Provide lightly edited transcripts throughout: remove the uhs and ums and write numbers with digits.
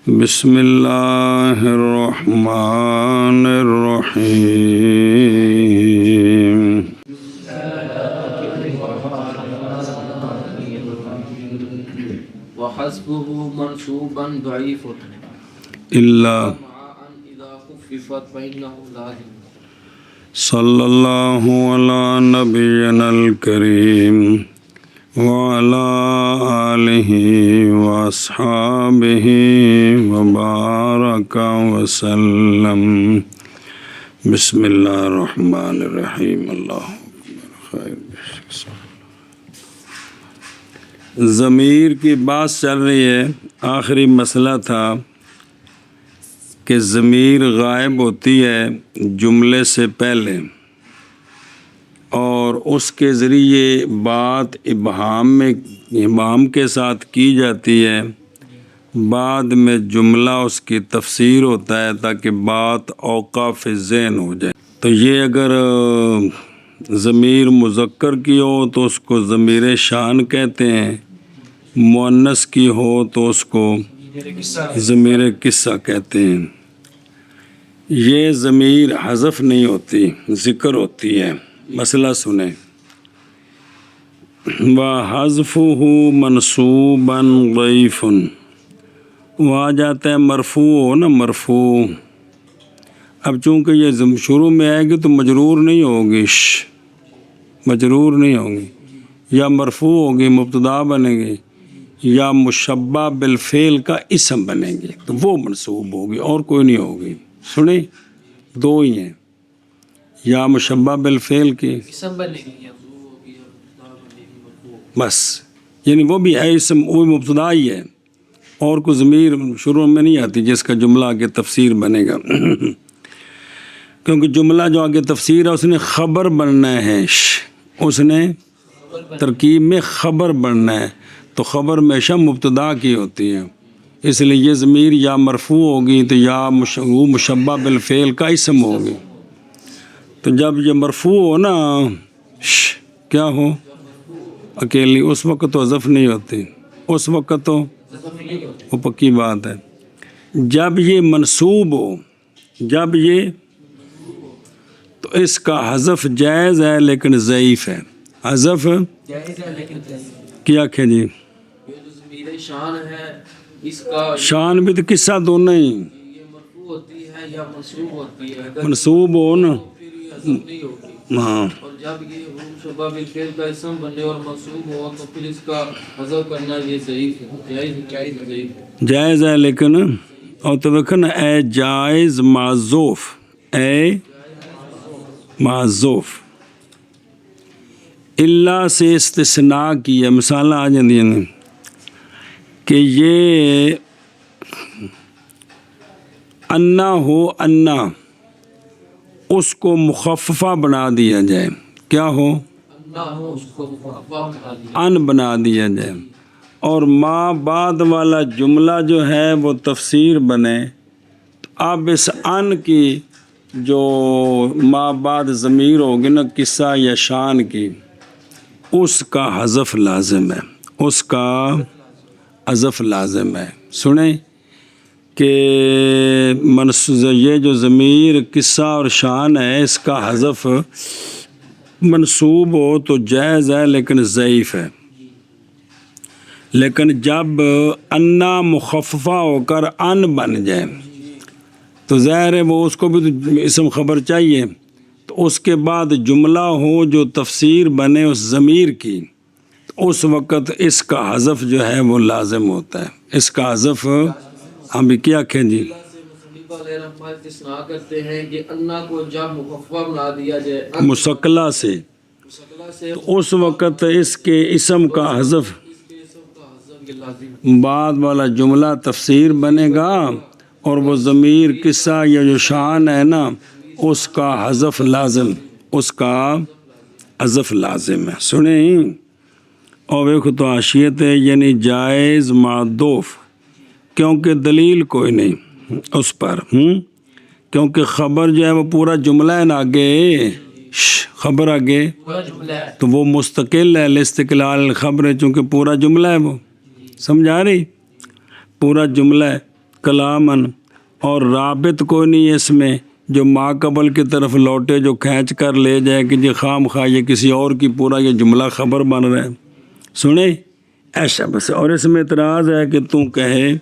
بسم اللہ الرحمن الرحیم وحسبه منصوبا ضعيف الا إذا خففت فإنه لازم صلی اللہ علی نبینا الکریم وعلی آلہ واصحابہ وبارک وسلم۔ بسم اللہ الرحمن الرحیم۔ اللہ خیر۔ ضمیر کی بات چل رہی ہے۔ آخری مسئلہ تھا کہ ضمیر غائب ہوتی ہے جملے سے پہلے اور اس کے ذریعے بات ابہام کے ساتھ کی جاتی ہے، بعد میں جملہ اس کی تفسیر ہوتا ہے تاکہ بات اوقاف ذہن ہو جائے۔ تو یہ اگر ضمیر مذکر کی ہو تو اس کو ضمیر شان کہتے ہیں، مؤنث کی ہو تو اس کو ضمیر قصہ کہتے ہیں۔ یہ ضمیر حذف نہیں ہوتی، ذکر ہوتی ہے۔ مسئلہ سنیں۔ وَحَذْفُهُ مَنْصُوبًا ضَعِيفٌ، وہ آ جاتا ہے مرفوع ہو نا، مرفوع۔ اب چونکہ یہ شروع میں آئے گی تو مجرور نہیں ہوگی، مجرور نہیں ہوگی، یا مرفوع ہوگی، مبتدا بنے گی، یا مشبہ بالفعل کا اسم بنے گی تو وہ منصوب ہوگی اور کوئی نہیں ہوگی۔ سنیں، دو ہی ہیں، یا مشبہ بالفعل کی اسم بنے گی یا وہ ہوگی یا مبتدا بنے گی مرفوع، بس، یعنی وہ بھی ہے اسم، وہ مبتدا ہی ہے اور کوئی ضمیر شروع میں نہیں آتی جس کا جملہ آگے تفسیر بنے گا کیونکہ جملہ جو آگے تفسیر ہے اس نے خبر بننا ہے، اس نے ترکیب میں خبر بننا ہے، تو خبر ہمیشہ مبتدا کی ہوتی ہے، اس لیے یہ ضمیر یا مرفوع ہوگی تو یا وہ مشبہ بالفعل کا اسم ہوگی۔ تو جب یہ مرفوع ہو نا، کیا ہو اکیلی، اس وقت تو حذف نہیں ہوتی، اس وقت تو وہ پکی بات ہے۔ جب یہ منصوب ہو، جب یہ تو اس کا حذف جائز ہے لیکن ضعیف ہے۔ حذف جائز ہے لیکن کیا کہ جی، یہ جو ضمیر شان ہے اس کا شان بھی تو قصہ دونوں ہی، یہ مرفوع ہوتی ہے یا منصوب ہوتی ہے، اگر منصوب ہو نا، پھر یہ حذف نہیں ہوگی، ہاں، اور جب یہ مشبہ بالفعل کا اسم بنے اور منصوب ہو تو پھر اس کا حذف کرنا یہ ضعیف ہے، جائز ضعیف ہے۔ جائز ہے لیکن، اور تو دیکھو نا، اے جائز معذوف، اے معذوف، اللہ سے استثناء کی ہے، مثالیں آ جاتی ہیں کہ یہ انا ہو، انا اس کو مخففہ بنا دیا جائے، کیا ہو، نہ ہو اس کو مخفف بنا دیا، ان بنا دیا جائے، اور ما بعد والا جملہ جو ہے وہ تفسیر بنے، اب اس ان کی جو ما بعد ضمیر ہوگی نا، قصہ یا شان کی، اس کا حذف لازم ہے، اس کا حذف لازم ہے۔ سنیں کہ یہ جو ضمیر قصہ اور شان ہے اس کا حذف منصوب ہو تو جائز ہے لیکن ضعیف ہے، لیکن جب انا مخففہ ہو کر ان بن جائے تو ظاہر ہے وہ اس کو بھی تو اسم خبر چاہیے، تو اس کے بعد جملہ ہو جو تفسیر بنے اس ضمیر کی، تو اس وقت اس کا حذف جو ہے وہ لازم ہوتا ہے، اس کا حذف ہم بھی کیا کہیں جی، مصنف علیہ رحمہ استثناء کرتے ہیں کہ انا کو جب مخفف بنا دیا جائے مسکلہ سے، مسکلہ سے، تو اس وقت اس کے اسم کا حذف، اس کے اسم کا حذف یہ لازم ہے۔ بعد والا جملہ تفسیر بنے گا اور وہ ضمیر قصہ یا جو شان ہے نا اس کا حذف لازم، اس کا حذف لازم ہے۔ سنیں، اور دیکھو تو حاشیت ہے، یعنی جائز معدوف، کیونکہ دلیل کوئی نہیں اس پر، کیونکہ خبر جو ہے وہ پورا جملہ ہے نا، آگے خبر آگے تو وہ مستقل ہے، الاستقلال الخبر ہے، چونکہ پورا جملہ ہے، وہ سمجھ آ رہی، پورا جملہ ہے، کلامن، اور رابط کوئی نہیں ہے اس میں جو ما قبل کی طرف لوٹے، جو کھینچ کر لے جائے کہ جی خام خواہ یہ کسی اور کی پورا یہ جملہ خبر بن رہا ہے. سنیں ایسا بس. اور اس میں اعتراض ہے کہ تو کہے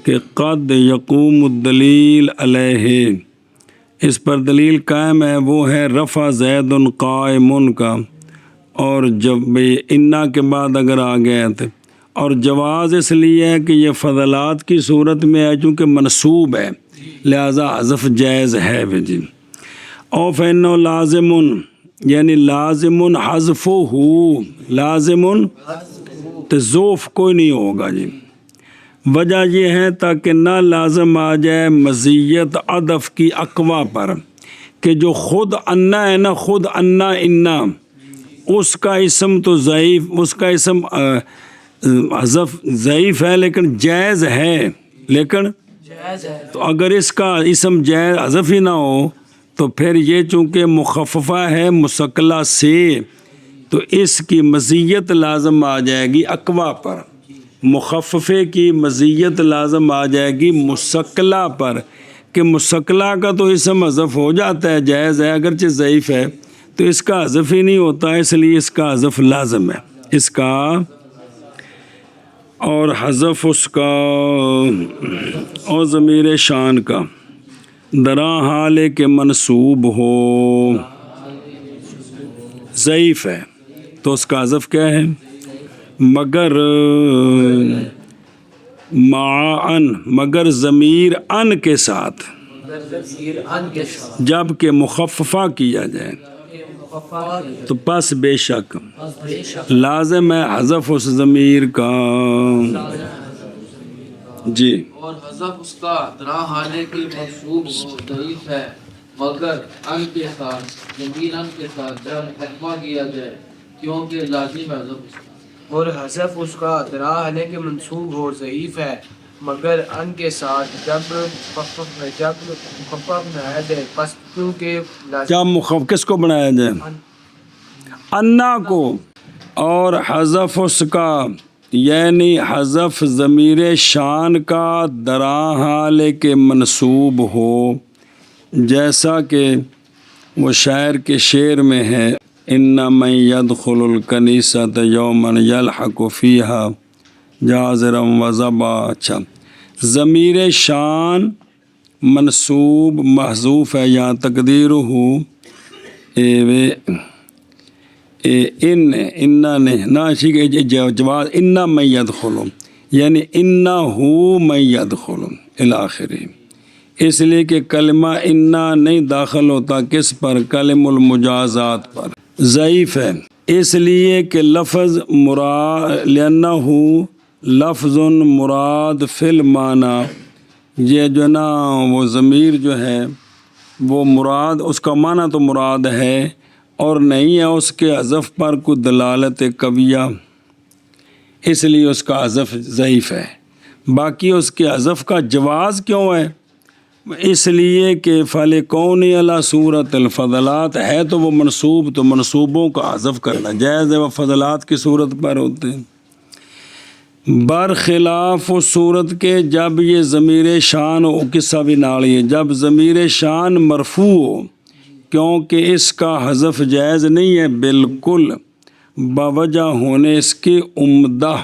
کہ قد یقوم الدلیل علیہ، اس پر دلیل قائم ہے، وہ ہے رفع زید قائم کا، اور جب انا کے بعد اگر آ گیا تو، اور جواز اس لیے ہے کہ یہ فضلات کی صورت میں ہے چونکہ منصوب ہے لہذا حذف جائز ہے. جی او فإنہ لازم، یعنی لازم حذف ہو، لازم تو ذوف کوئی نہیں ہوگا. جی وجہ یہ ہے تاکہ نہ لازم آ جائے مزیت عطف کی اقوا پر، کہ جو خود انا ہے نا، خود انا انا، اس کا اسم تو ضعیف، اس کا اسم حذف ضعیف ہے لیکن جائز ہے، لیکن تو اگر اس کا اسم جائز حذف ہی نہ ہو تو پھر یہ چونکہ مخففہ ہے مسکلہ سے، تو اس کی مزیت لازم آ جائے گی اقوا پر، مخففے کی مزیت لازم آ جائے گی مسکلہ پر، کہ مسکلہ کا تو اسم حذف ہو جاتا ہے، جائز ہے اگرچہ ضعیف ہے، تو اس کا حذف ہی نہیں ہوتا، اس لیے اس کا حذف لازم ہے، اس کا اور حذف اس کا اور ضمیر شان کا درا حال کے منصوب ہو ضعیف ہے تو اس کا حذف کیا ہے؟ مگر مع ان، مگر ضمیر ان کے ساتھ جب کہ مخففہ کیا جائے تو پس بے شک لازم ہے حذف اس ضمیر کا. جی اور حذف اس کا درا حالے کی منصوب ہو ضعیف ہے مگر ان کے ساتھ، ضمیر ان کے ساتھ جب مخففہ کیا جائے کیونکہ لازم ہے حذف اس کا. اور حذف اس کا درا حالے کے منصوب ہو ضعیف ہے مگر ان کے ساتھ جب مخفف بنایا جائے، پس کیونکہ کیا مخفف کس کو بنایا جائے؟ انا کو. اور حذف اس کا یعنی حذف ضمیر شان کا درا حال کے منصوب ہو، جیسا کہ وہ شاعر کے شعر میں ہے ان من يدخل الکنیسۃ یوما یلحق فیہا جازرا وزبا. اچھا ضمیر شان منصوب محذوف ہے، یہاں تقدیر ہو انا نے نہ ٹھیک ہے جواز انا من يدخل، یعنی انا ہو من يدخل الی آخری، اس لیے کہ کلمہ انا نہیں داخل ہوتا کس پر؟ کلم المجازات پر. ضعیف ہے اس لیے کہ لفظ مراد لأنہ لفظ مراد فی المعنی، یہ جو نا وہ ضمیر جو ہے وہ مراد، اس کا معنی تو مراد ہے اور نہیں ہے اس کے حذف پر کوئی دلالت قویہ، اس لیے اس کا حذف ضعیف ہے. باقی اس کے حذف کا جواز کیوں ہے؟ اس لیے کہ فَلِكَوْنِ عَلَى صورت الفضلات ہے تو وہ منصوب، تو منصوبوں کا حذف کرنا جائز ہے، وہ فضلات کی صورت پر ہوتے ہیں. برخلاف اس صورت کے جب یہ ضمیر شان ہو، قصہ بھی نالی ہے، جب ضمیر شان مرفوع ہو، کیونکہ اس کا حذف جائز نہیں ہے بالکل باوجہ ہونے اس کے عمدہ،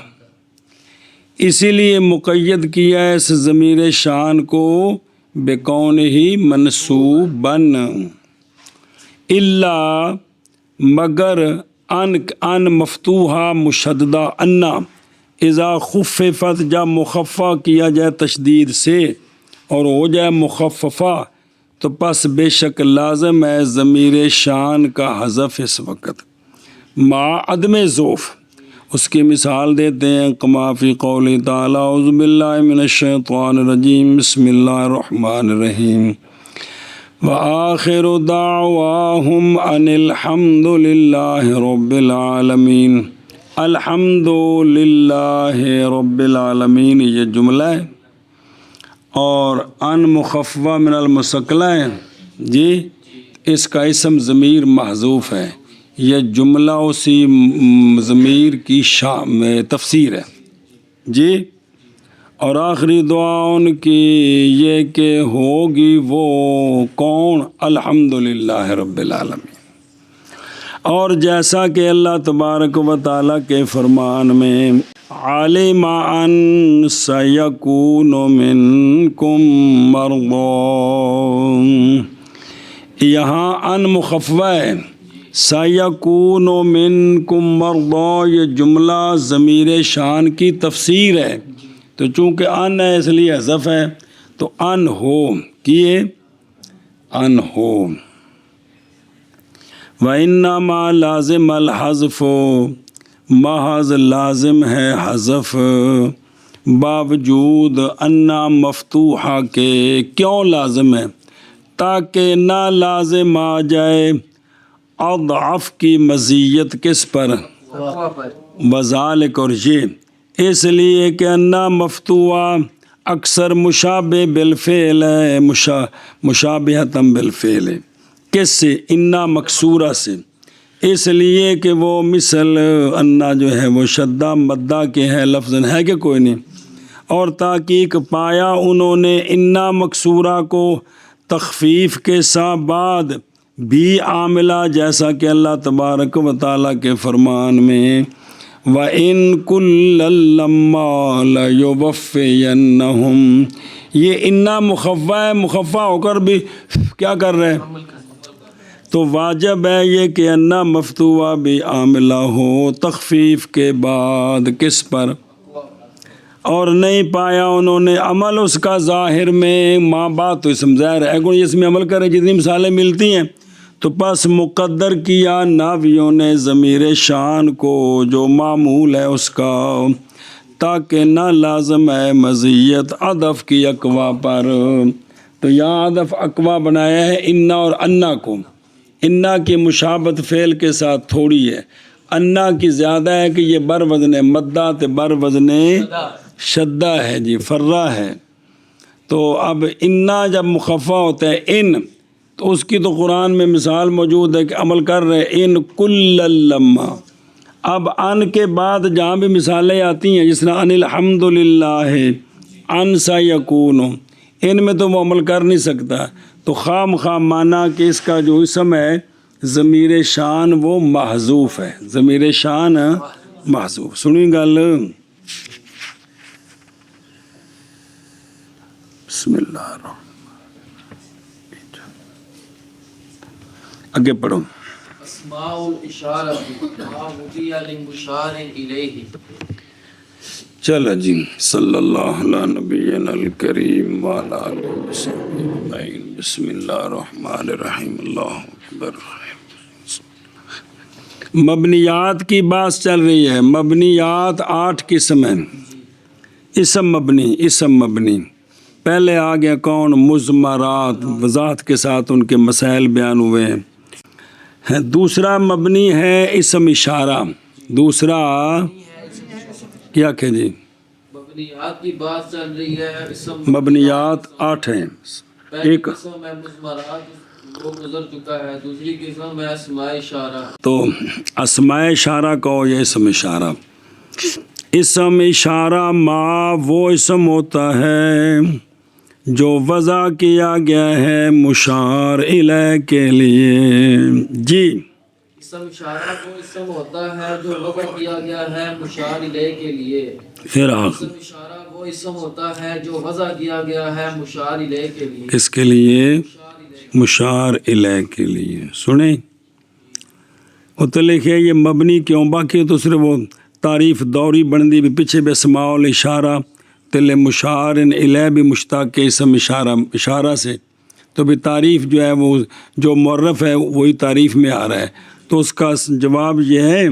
اسی لیے مقید کیا ہے اس ضمیر شان کو بکون ہی منصوباً، الا مگر ان مفتوحہ مشددہ انا اذا خففت جب مخفف کیا جائے تشدید سے اور ہو جائے مخففہ تو پس بے شک لازم ہے ضمیر شان کا حذف اس وقت مع عدم ذوف. اس کی مثال دیتے ہیں کما فی قول تعالی اعوذ باللہ من الشیطان الرجیم بسم اللہ الرحمن الرحیم وآخر دعواہم ان الحمد للہ رب العالمین. الحمد للہ رب العالمین یہ جملہ ہے اور ان مخففہ من المثقلہ ہے جی، اس کا اسم ضمیر محذوف ہے، یہ جملہ اسی ضمیر کی تفسیر ہے جی. اور آخری دعا ان کی یہ کہ ہوگی وہ کون؟ الحمدللہ رب العالمین۔ اور جیسا کہ اللہ تبارک و تعالیٰ کے فرمان میں عالم ان سیکون منکم مرضی، یہاں ان مخفف ہے، سیکون منکم مرضی یہ جملہ ضمیر شان کی تفسیر ہے، تو چونکہ ان ہے اس لیے حذف ہے، تو ان ہو کیے ان ہو۔ وَإِنَّمَا لازم الحذف، محض لازم ہے حذف باوجود انا مفتوحہ کے۔ کیوں لازم ہے؟ تاکہ نہ لازم آ جائے اضعف کی مزیت کس پر؟ وذالک، اور یہ اس لیے کہ انا مفتوحہ اکثر مشابہ بالفعل ہے، مشابہتاً بالفعل ہے۔ کس سے؟ انا مکسورہ سے، اس لیے کہ وہ مثل انا جو ہے وہ شدہ مدہ کے ہے، لفظ ہے کہ کوئی نہیں۔ اور تحقیق پایا انہوں نے انا مکسورہ کو تخفیف کے ساتھ بعد بھی عاملہ، جیسا کہ اللہ تبارک و تعالیٰ کے فرمان میں وَإِن كُلًّا لَمَّا لَيُوَفِّيَنَّهُمْ، یہ انا مخفف ہے، مخفف ہو کر بھی کیا کر رہے ہیں؟ تو واجب ہے یہ کہ انا مفتوحہ بھی عاملہ ہو تخفیف کے بعد کس پر؟ اور نہیں پایا انہوں نے عمل اس کا ظاہر میں، ماں بات تو اسم ظاہر ہے، اگر اس میں عمل کرے جتنی مثالیں ملتی ہیں، تو پس مقدر کیا ناویوں نے ضمیر شان کو جو معمول ہے اس کا، تاکہ نہ لازم ہے مزیت عطف کی اقوا پر۔ تو یہاں عطف اقوا بنایا ہے انا اور انا کو۔ انا کی مشابت فعل کے ساتھ تھوڑی ہے، انا کی زیادہ ہے کہ یہ بر وزن مدہ تے بر وزن شدہ ہے جی، فرہ ہے۔ تو اب انا جب مخفف ہوتا ہے ان، تو اس کی تو قرآن میں مثال موجود ہے کہ عمل کر رہے ان کل لما۔ اب ان کے بعد جہاں بھی مثالیں آتی ہیں جس طرح ان الحمدللہ، ان سیکون، ان میں تو وہ عمل کر نہیں سکتا، تو خام مانا کہ اس کا جو اسم ہے ضمیر شان وہ محذوف ہے، ضمیر شان محذوف۔ سنی گل؟ بسم اللہ الرحمن، آگے پڑھو۔ اسماء الاشارہ ما وضع لمشار الیہ۔ چلو جی، صلی اللہ علیہ نبینا الکریم وعلی آلہ وصحبہ اجمعین۔ بسم اللہ الرحمن الرحیم، اللہ اکبر۔ مبنیات کی بات چل رہی ہے، مبنیات 8 قسم ہیں۔ اسم مبنی پہلے آ گیا کون؟ مضمرات، وضاحت کے ساتھ ان کے مسائل بیان ہوئے ہیں۔ دوسرا مبنی ہے اسم اشارہ، دوسرا کیا کہ جی؟ مبنیات کی بات چل رہی ہے، اسم مبنیات 8 ہیں۔ پہلی ایک قسم ہے مضمرات، وہ گزر چکا ہے۔ دوسری قسم ہے اسماء اشارہ۔ تو اسماء اشارہ کہو یا اسم اشارہ؟ اسم اشارہ ما وہ اسم ہوتا ہے جو وضع کیا گیا ہے مشار الیہ کے لیے جی۔ اسم اشارہ وہ اسم ہوتا ہے جو وضع کیا گیا ہے مشار الیہ کے لیے۔ پھر اسم اشارہ وہ اسم ہوتا ہے جو وضع کیا گیا ہے مشار الیہ کے لیے۔ کس کے لیے؟ مشار الیہ کے لیے۔ سنیں وہ تو لکھے یہ مبنی کیوں، باقی تو صرف وہ تعریف دوری بندی بھی پیچھے بھی اسماء الاشارہ تل مشار الیہ بھی مشتاق کے اسم اشارہ سے، تو بھی تعریف جو ہے وہ جو معرف ہے وہی تعریف میں آ رہا ہے، تو اس کا جواب یہ ہے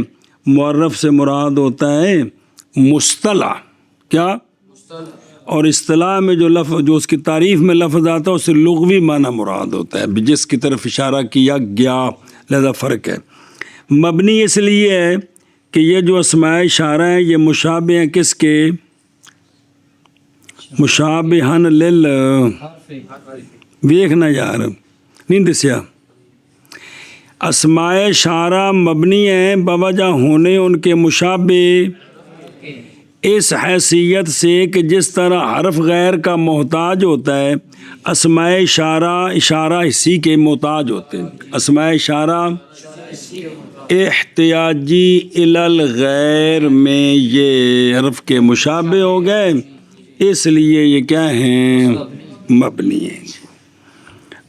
معرف سے مراد ہوتا ہے مصطلح، کیا؟ اور اصطلاح میں جو لفظ جو اس کی تعریف میں لفظ آتا ہے اس سے لغوی معنی مراد ہوتا ہے جس کی طرف اشارہ کیا گیا، لہذا فرق ہے۔ مبنی اس لیے ہے کہ یہ جو اسماء اشارہ ہیں یہ مشابہ ہیں کس کے؟ مشابہن لل، ویکھنا یار نہیں دسیا، اسماء اشارہ مبنی ہیں بوجہ ہونے ان کے مشابہ اس حیثیت سے کہ جس طرح حرف غیر کا محتاج ہوتا ہے، اسماء اشارہ اسی کے محتاج ہوتے ہیں۔ اسماء اشارہ احتیاجی الی الغیر میں یہ حرف کے مشابہ ہو گئے، اس لیے یہ کیا ہیں؟ مبنی ہیں۔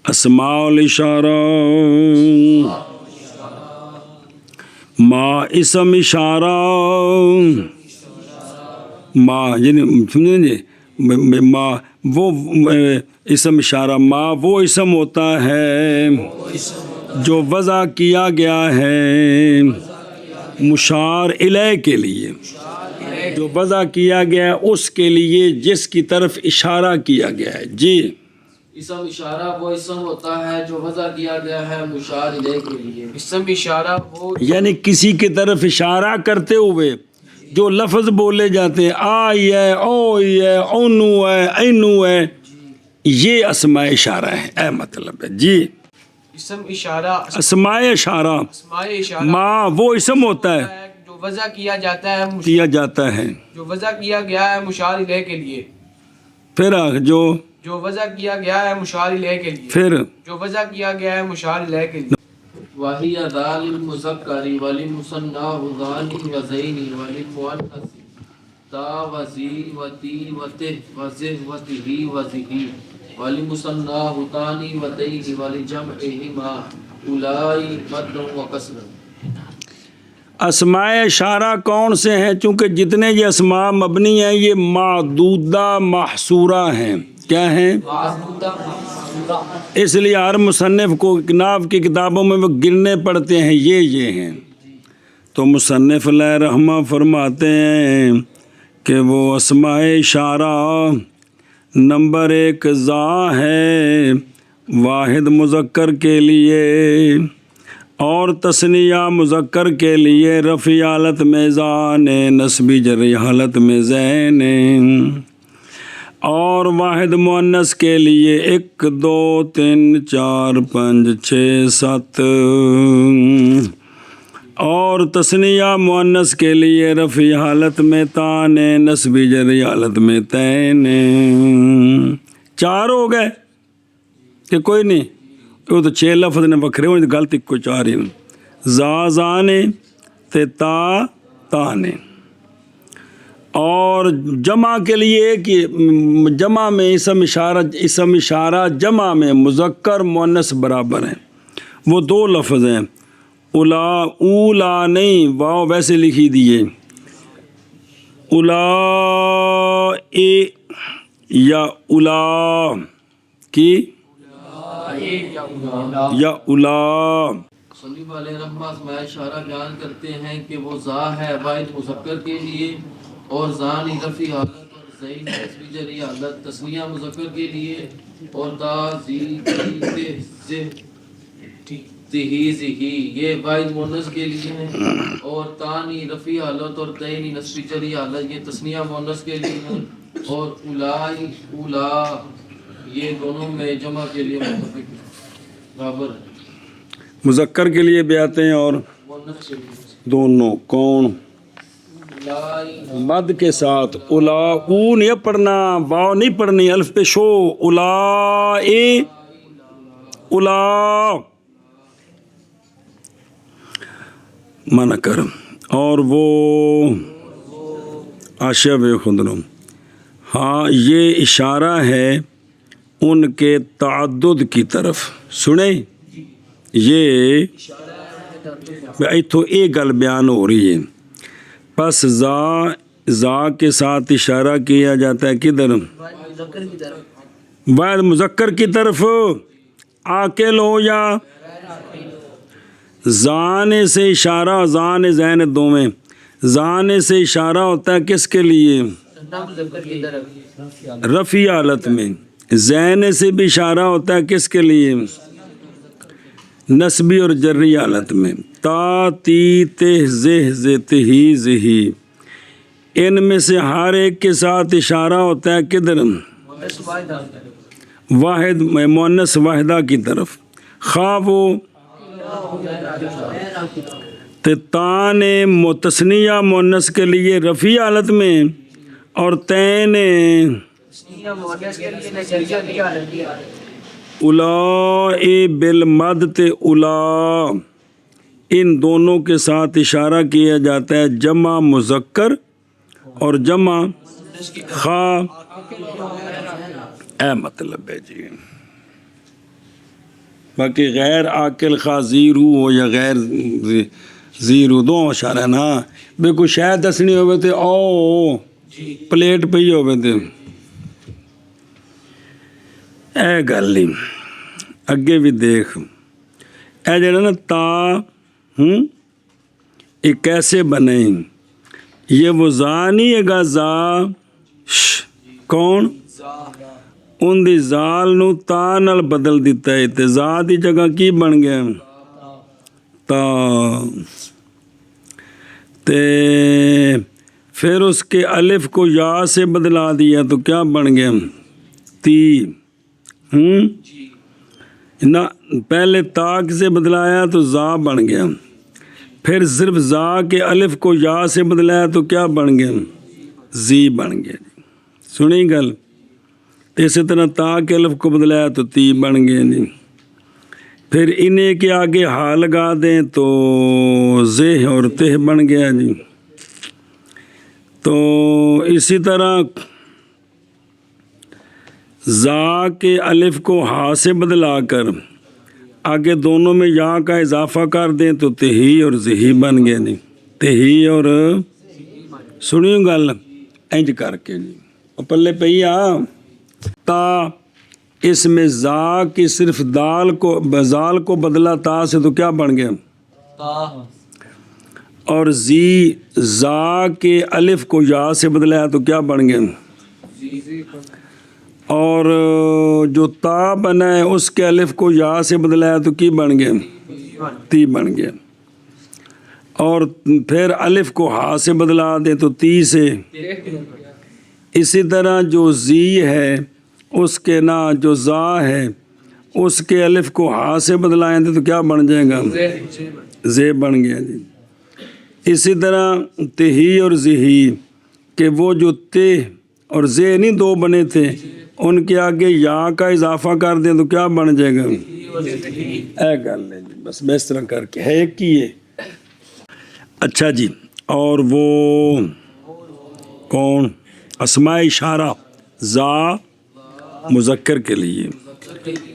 اسماء الاشارہ ما اسم اشارہ، ما یعنی سمجھیں گے، ما وہ اسم اشارہ، ما وہ اسم ہوتا ہے جو وضع کیا گیا ہے مشار الیہ کے لیے، جو وضع کیا گیا ہے اس کے لیے جس کی طرف اشارہ کیا گیا ہے۔ جی، اسم اشارہ وہ اسم ہوتا ہے جو وضع کیا گیا ہے مشار الیہ کے لیے۔ اسم اشارہ وہ یعنی کسی کی طرف اشارہ کرتے ہوئے جو لفظ بولے جاتے ہیں، آئی ہے، اوئی ہے، اونو ہے، اینو ہے، یہ اسماء اشارہ ہے، اے مطلب ہے۔ جی، اسم اشارہ اسماء اشارہ اسماء اشارہ ما وہ اسم ہوتا ہے جو وضع کیا جاتا ہے کیا جاتا ہے، جو وضع کیا گیا ہے مشار الیہ کے لیے، پھر جو وضع کیا گیا ہے مشار الیہ کے لیے، پھر جو وضع کیا گیا ہے مشار الیہ کے لیے۔ وَهِيَ ذَا لِلْمُذَكَّرِ وَلِلْمُثَنَّى وَذَانِ وَزَيْنِ وَلِلْمُؤَنَّثِ تَا وَزِي وَتِي وَتِهْ وَزِهْ وَتِهِ وَزِهِ وَلِلْمُثَنَّى تَانِ وَتَيْنِ وَلِجَمْعِهِمَا أُولَٰئِ مَدٌّ وَكَسْرٌ۔ اسماء اشارہ کون سے ہیں؟ چونکہ جتنے یہ اسماء مبنی ہیں یہ معدودہ محصورہ ہیں۔ کیا ہیں؟ اس لیے ہر مصنف کو نحو کی کتابوں میں وہ گرنے پڑتے ہیں، یہ ہیں۔ تو مصنف علیہ رحمہ فرماتے ہیں کہ وہ اسماء اشارہ نمبر 1 ذا ہے واحد مذکر کے لیے، اور تثنیہ مذکر کے لیے رفعی حالت میں ذان، نصبی جری حالت میں زین، اور واحد مؤنث کے لیے 1 2 3 4 5 6 7، اور تثنیہ مؤنث کے لیے رفعی حالت میں تان، نصبی جری حالت میں تین۔ 4 ہو گئے کہ کوئی نہیں؟ وہ تو 6 لفظ نے وکھرے ہوئے، غلطی کو 4 ہی ذا زانے تے تا تانے۔ اور جمع کے لیے کہ جمع میں اسم اشارہ جمع میں مذکر مؤنث برابر ہیں، وہ 2 لفظ ہیں، اولا نہیں، واو ویسے لکھی دیے، اولا یا اولا کی یا اولا۔ صلیب علیہ رحمہ اسماء اشارہ بیان کرتے ہیں کہ وہ ذا ہے واحد مذکر کے لیے، اور ذان رفعی حالت، اور زین نصبی جری حالت تثنیہ مذکر کے لیے، اور تا زی ذی ذی یہ واحد مؤنث کے لیے ہیں، اور تانی رفعی حالت اور تین نصبی جری حالت یہ تثنیہ مؤنث کے لیے ہیں، اور اولائی اولا یہ دونوں میں جمع کے لیے متفق برابر ہے، مذکر کے لیے بھی آتے ہیں اور مؤنث کے لیے دونوں۔ کون؟ مد کے ساتھ اولا، او نہیں پڑھنا، واو نہیں پڑھنی، الف پہ شو، اولا اولا منع کر۔ اور وہ آشب خندروں، ہاں یہ اشارہ ہے ان کے تعدد کی طرف۔ سنیں، یہ ایتھو ایک گل بیان ہو رہی ہے، پس ذا کے ساتھ اشارہ کیا جاتا ہے کدھر؟ واحد مذکر کی طرف، عاقل ہو یا زان سے اشارہ، زان زین دو میں زان سے اشارہ ہوتا ہے کس کے لیے؟ رفعی حالت میں۔ زین سے بھی اشارہ ہوتا ہے کس کے لیے؟ نصبی اور جری حالت میں۔ تا تی تے زہ زہ ہی زہی، ان میں سے ہر ایک کے ساتھ اشارہ ہوتا ہے کدھر؟ واحد مؤنث واحدہ کی طرف، خواہ وہ تان تثنیہ مؤنث کے لیے رفعی حالت میں اور تے نے تسنیہ مؤنث کے لیے نظریہ دیا ہے اولائے بالمد تے اولا ان دونوں کے ساتھ اشارہ کیا جاتا ہے جمع مذکر اور جمع خا اے مطلب ہے جی باقی غیر عاقل خواہ زیرو ہو یا غیر زیرو دو اشارہ نا بے کوئی شاید دسنی ہوئے تھے او پلیٹ پہ ہی ہوئے تھے اے گل نہیں اگے بھی دیکھ اے جڑا نا تا یہ کیسے بنے یہ وہ زا نہیں ہے گا زا کون ان دی زال نو تا نال بدل دیتا ہے تے زا دی جگہ کی بن گیا تا تے پھر اس کے الف کو یا سے بدلا دیا تو کیا بن گیا تی نہ پہلے تاک سے بدلایا تو زا بن گیا پھر صرف زا کے الف کو یا سے بدلایا تو کیا بن گیا زی بن گیا سنی گل اسی طرح تا کے الف کو بدلایا تو تی بن گیا جی پھر انہیں کے آگے ہا لگا دیں تو زہ اور تہ بن گیا جی تو اسی طرح زا کے الف کو ہا سے بدلا کر آگے دونوں میں یا کا اضافہ کر دیں تو تہی اور زہی بن گیا جی تہی اور سنیوں گل انج کر کے جی اور پلے پہی تا اس میں زا کی صرف دال کو زال کو بدلا تا سے تو کیا بن گیا اور زی زا کے الف کو یا سے بدلایا تو کیا بن گیا اور جو تا بنا ہے اس کے الف کو یا سے بدلایا تو کی بن گیا تی بن گیا اور پھر الف کو ہا سے بدلا دے تو تی سے اسی طرح جو زی ہے اس کے نا جو زا ہے اس کے الف کو ہا سے بدلائیں دے تو کیا بن جائے گا زے بن گیا جی اسی طرح تہی اور زہی کہ وہ جو تے اور زے نہیں دو بنے تھے ان کے آگے یا کا اضافہ کر دیں تو کیا بن جائے گا اے گل ہے جی بس اس طرح کر کے ہے کہ یہ اچھا جی اور وہ کون اسماء اشارہ زا مذکر کے لیے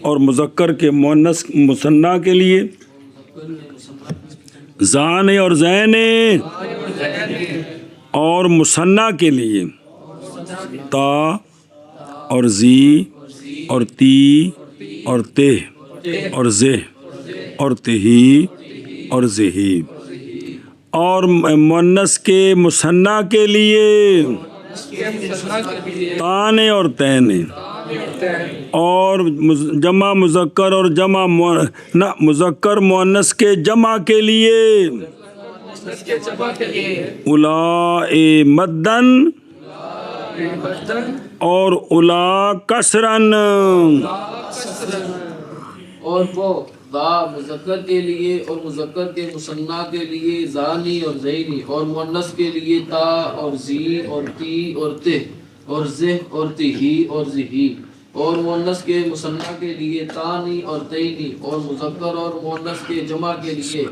اور مذکر کے مؤنث مثنیٰ کے لیے زان اور زین اور مثنیٰ کے لیے تا اور زی اور تی اور تے اور زہ اور تہی اور زہی اور مؤنث کے مثنیٰ کے لیے تانے اور تینے اور جمع مذکر اور جمع مذکر مؤنث کے جمع کے لیے اولائے مدن اور الا کسرن اور وہ ذا مذکر کے لیے اور مذکر کے مثنیٰ کے لیے زانی اور زینی اور مؤنث کے لیے تا اور زی اور تی اور تے اور زہ اور تہی اور زہی اور مؤنث کے مثنیٰ کے لیے تانی اور تینی اور مذکر اور مؤنث کے جمع کے لیے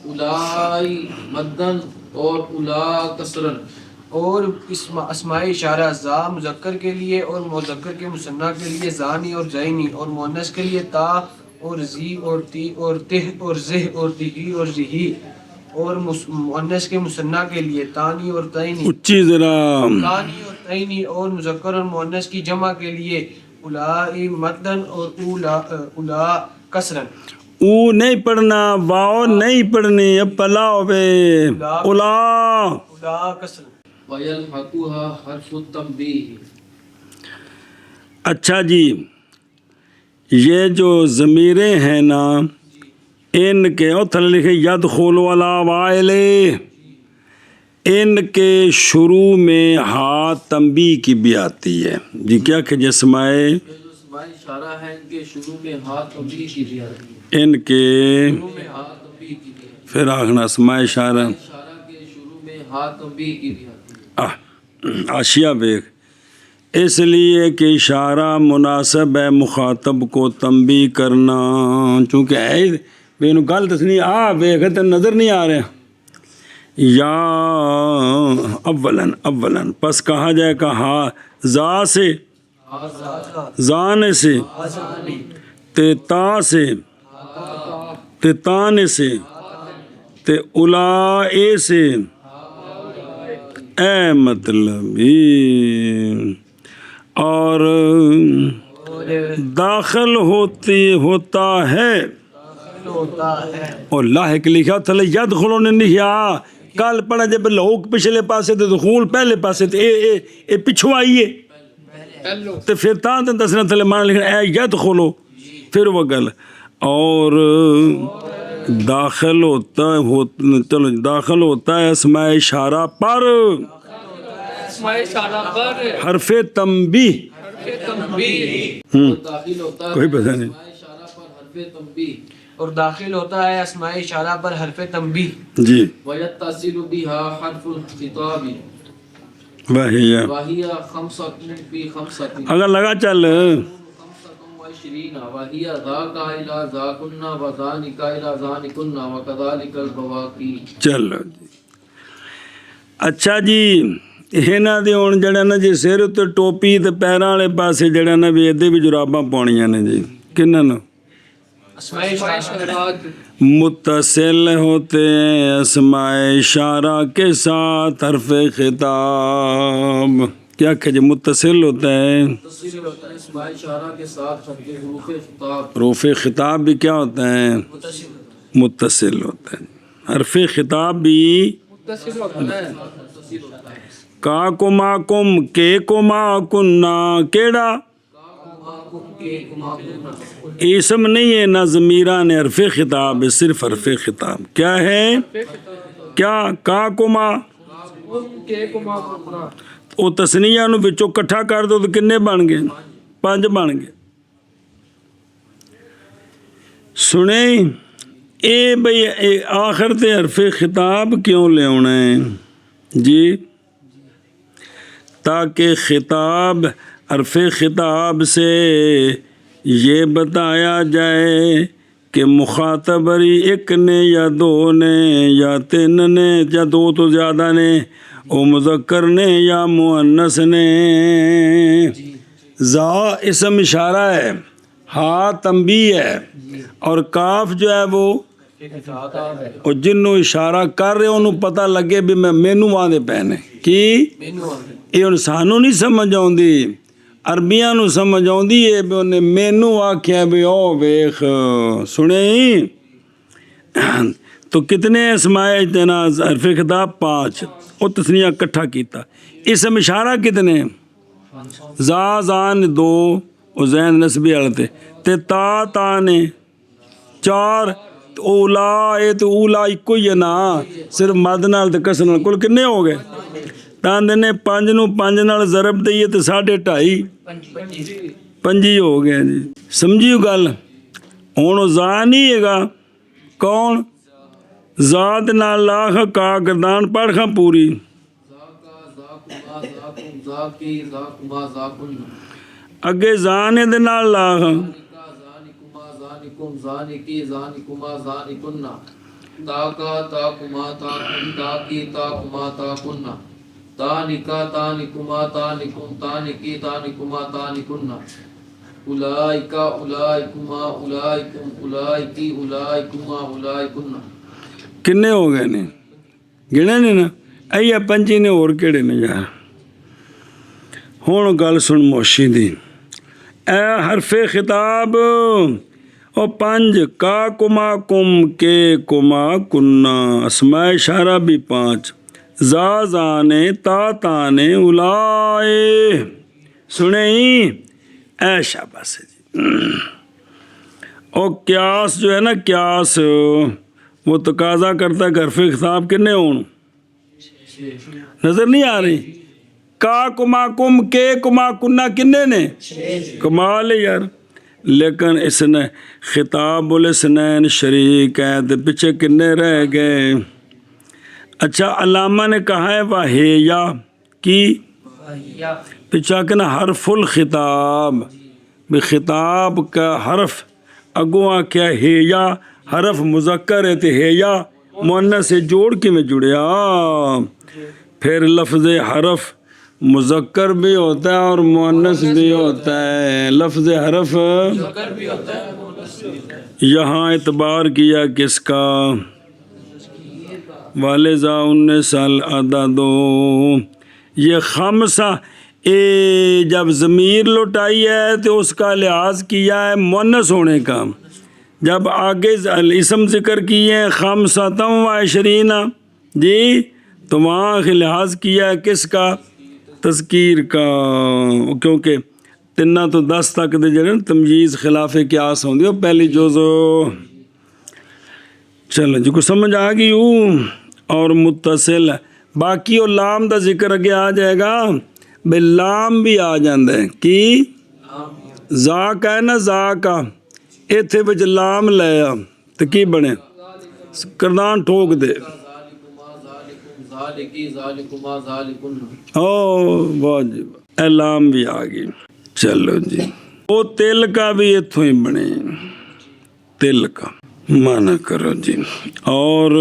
الائی مدن اور الا کسرن اور اسماء اشارہ زا مذکر کے لیے اور مذکر کے مثنیٰ کے لیے زانی اور زینی اور مؤنث کے لیے تا اور زی اور تی اور تہ اور زہ اور تہی اور زہی اور مؤنث کے مثنیٰ کے لیے تانی اور تینی اچھی ذرا تانی اور تینی اور مذکر اور مؤنث کی جمع کے لیے اولائی مدن اور اولا کسرن او نہیں پڑھنا واؤ نہیں پڑھنی اب پلا ہوئے اولا اولا کسرن وَيَلْحَقُهَا حَرْفُ التَّنْبِيهِ اچھا جی یہ جو ضمیریں ہیں نا ان کے تھلے لکھے یدخل ولا وائل ان کے شروع میں ہا تنبیہ کی بھی آتی ہے جی کیا کہ جسمائے اسماء اشارہ ہے ان کے شروع میں ہا تنبیہ کی بھی آتی ہے ان کے شروع میں ہا تنبیہ کی بھی آتی پھر آخنا اسماء اشارہ ہے اشارہ کے شروع میں ہا تنبیہ کی بھی آتی ہے آشیا بیگ اس لیے کہ اشارہ مناسب ہے مخاطب کو تنبیہ کرنا، چونکہ اے بے نو گل دسنی آ ویخ تے نظر نہیں آ رہا، یا اولاً پس کہا جائے کہ ہا زا سے زان سے تے تا سے تے تان سے تے اولائے سے، اے مطلبی اور داخل ہوتا ہے اور لاحق لکھا تھلے یدخلو نے لکھا، کل پڑھا جب لوگ پچھلے پاسے تے دخول پہلے پاسے تے اے پچھو آئیے تے پھر تاں تے دسنا تھلے مانا لکھنا اے یدخلو، پھر وہ گل اور داخل ہوتا ہے اسماء اشارہ پر حرف تنبیہ، داخل ہوتا ہے کوئی پتہ نہیں، اشارہ پر حرف تنبیہ، اور داخل ہوتا ہے اسماء اشارہ پر حرف تنبیہ، جی وَيَتَّصِلُ بِهَا حرف الخطاب وحیہ وَهِيَ خَمْسَةٌ فِي خَمْسَةٍ اگر لگا چل 25 وَهِيَ ذَاكَ إِلَى ذَاكُنَّ وَذَانِكَ إِلَى ذَانِكُنَّ وَكَذَلِكَ الْبَوَاقِي۔ چلو جی، اچھا جی ਇਹਨਾਂ ਦੇ ਹੁਣ ਜਿਹੜਾ ਨਾ ਜੀ ਸਿਰ ਉੱਤੇ ਟੋਪੀ ਤੇ ਪੈਰਾਂ ਵਾਲੇ ਪਾਸੇ ਜਿਹੜਾ ਨਾ ਵੀ ਇਹਦੇ ਵੀ ਜੁਰਾਬਾਂ ਪਾਉਣੀਆਂ ਨੇ ਜੀ ਕਿਹਨਾਂ ਨੂੰ اسماء اشارہ متصل ہوتے ہیں اسماء اشارہ کے ساتھ حرف خطاب، کیا کہ جی متصل ہوتا ہے، متصل ہوتا ہے اسماء اشارہ کے ساتھ حروف خطاب، حروف خطاب بھی کیا ہوتا ہے، متصل ہوتا ہے، حرف خطاب بھی متصل ہوتا ہے کا کما کم کے کما کننا، کیڑا اسم نہیں ہے، نہ ضمیران حرف خطاب ہے، صرف حرف خطاب کیا ہے، کیا کا کما وہ تسنیہ نو بچوں کٹھا کر دو تو کنے بن گئے، 5 بن گئے۔ سنیں اے بھئی آخر تے حرف خطاب کیوں لے ہونا ہے جی، تاکہ خطاب حرف خطاب سے یہ بتایا جائے کہ مخاطب ایک نے یا 2 نے یا 3 نے یا 2 تو زیادہ نے، او مذکر نے یا مؤنث نے۔ زا اسم اشارہ ہے، ہا تنبیہ ہے، اور کاف جو ہے وہ اور جنوں اشارہ کر رہے انہوں پتہ لگے بھی میں مینو آدھے پہنے کی یہ ان سانو نہیں سمجھ آؤندی، عربیاں نو سمجھ آؤندی ہے بھی انہیں مینو آکھیا بھی او ویخ سنیں تو کتنے اسماء اجتناز حرف خطاب 5 اور تسنیہ کٹھا کیتا، اسم اشارہ کتنے زا زان 2 اور زین نسبی علتے تے تا نے 4 اولا اے تو اولا ایک ہی ہے نا، صرف مد نال تے کسر نال کل کنے ہو گئے، تاں دینے 5 نو 5 نال ضرب دئیے تے 2.5 5 ہو گئے جی، سمجھیو گل ہوں زا نہیں ہے گا کون ذات نال لاخ کا گردان پڑھ خاں پوری اگے زانے دے نال لاخ زانکی زانکما زانکنا تاکا تاکما تاکن تاکی تاکما تاکنا تانکا تانکما تانکن تانکی تانکما تانکنا اولائکا اولائکما اولائکم اولائکی اولائکما اولائکنا۔ کنے ہو گئے نے گنے نے نا ایا 5 نے اور کیڑے نے یار۔ ہن گل سن موشی دی، اے حرف خطاب او 5 کا کما کم کے کما کننا، اسماء اشارہ بھی 5 زا زانے تانے اولائے، سنیں اے شاباش جی۔ او قیاس جو ہے نا قیاس وہ تقاضا کرتا ہے کہ حرف خطاب کنے ہون، نظر نہیں آ رہی، کا کما کم کے کما کننا کنے نے، کمال ہے یار، لیکن اس نے خطاب الاسنین شریک ہے تو پیچھے کنے رہ گئے۔ اچھا علامہ نے کہا ہے وحیہ کی پچھا کہنا حرف الخطاب بھی خطاب کا حرف اگواں کیا ہے یا حرف مذکر ہے تو ہے یا مؤنث سے جوڑ کے میں جڑیا پھر لفظ حرف مذکر بھی ہوتا ہے اور مؤنث بھی ہوتا ہے لفظ حرف یہاں اعتبار کیا کس کا والذا 19 العدد یہ خمسہ جب ضمیر لوٹائی ہے تو اس کا لحاظ کیا ہے مؤنث ہونے کا جب آگے اسم ذکر کیے ہیں خمسۃ و عشرین جی تو وہاں لحاظ کیا ہے کس کا تذکیر کا کیونکہ تنہ تو 10 تک دے جڑے تمجیز خلاف قیاس ہوندی ہو پہلی جزو چلو جی کو سمجھ آ گئی ہوں اور متصل باقی اور لام دا ذکر اگے آ جائے گا بے لام بھی آ جاندے ہے کی زا کا ہے نا زا کا ایتھے بچ لام لیا تو کی بنے کردان ٹھوک دے بہت جی اے لام بھی آ گئی چلو جی وہ تل کا بھی اتھوں ہی بنے تل کا مانا کرو جی اور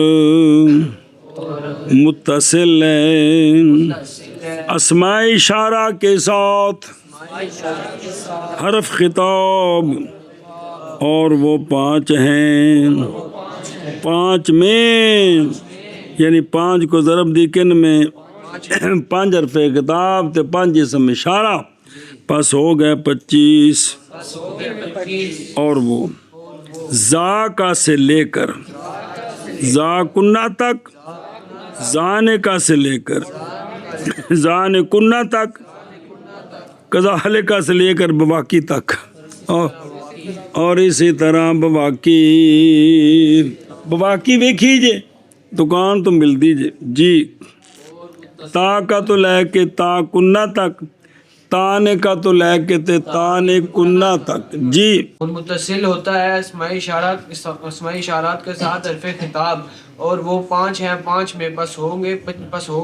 متصل اسماء اشارہ کے ساتھ حرف خطاب اور وہ 5 ہیں 5 میں یعنی 5 کو ضرب دی کن میں 5 حرف خطاب تے 5 اسم اشارہ پس ہو گئے 25 اور وہ زا کا سے لے کر زا کنہ تک زانے کا سے لے کر زانے کنہ تک کذالک کا سے لے کر بواقی تک اور اسی طرح بواقی دیکھی جے دکان تو مل دیجئے جی تا کا تو لے کے تا کنہ تک تانے کا تو لے کے تانے کنہ تک جی متصل ہوتا ہے اسمائی اشارات کے ساتھ حرف خطاب اور وہ 5 ہیں 5 میں پس ہو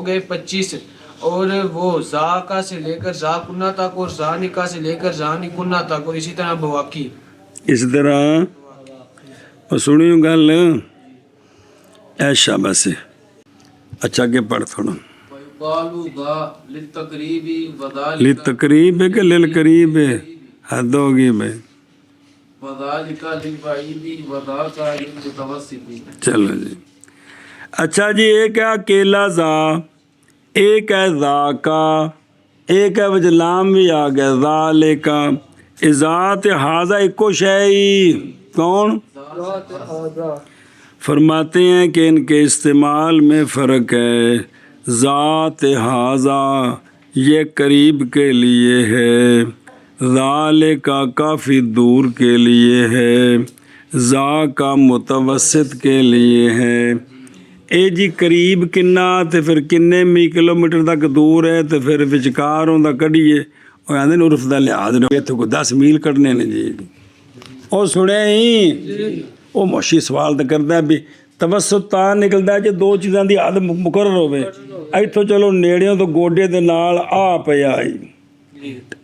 گئے 25 اور وہ زا کا سے لے کر زا کنہ تک اور زا نکا سے لے کر زا نکنہ تک اور اسی طرح بواقی اس طرح سنیوں گل ایشا بس اچھا کہ پڑھ تھوڑا للتقریب ہے کہ للقریب ہے حد ہوگی بھائی چلو جی اچھا جی ایک ہے اکیلا زا ایک ہے ذا کا ایک ہے وجہ لام بھی آ گیا ذالکا ذات حاضہ ایکو شئی کون فرماتے ہیں کہ ان کے استعمال میں فرق ہے ذات حاضہ یہ قریب کے لیے ہے ذالکا کافی دور کے لیے ہے ذا کا متوسط کے لیے ہے اے جی قریب کنا تے پھر کنے می کلومیٹر تک دور ہے تے پھر وچکار ہوندا کڈیے او آندے عرف دا لحاظ نے تے کو 10 میل کڈنے نے جی او سنے ہی او موشی سوال تے کردا ہے بھی توسط تا نکلدا ہے جے 2 چیزاں دی حد مقرر ہوے ایتھوں چلو نیڑیوں تو گوڈے دے نال آ پیا آئی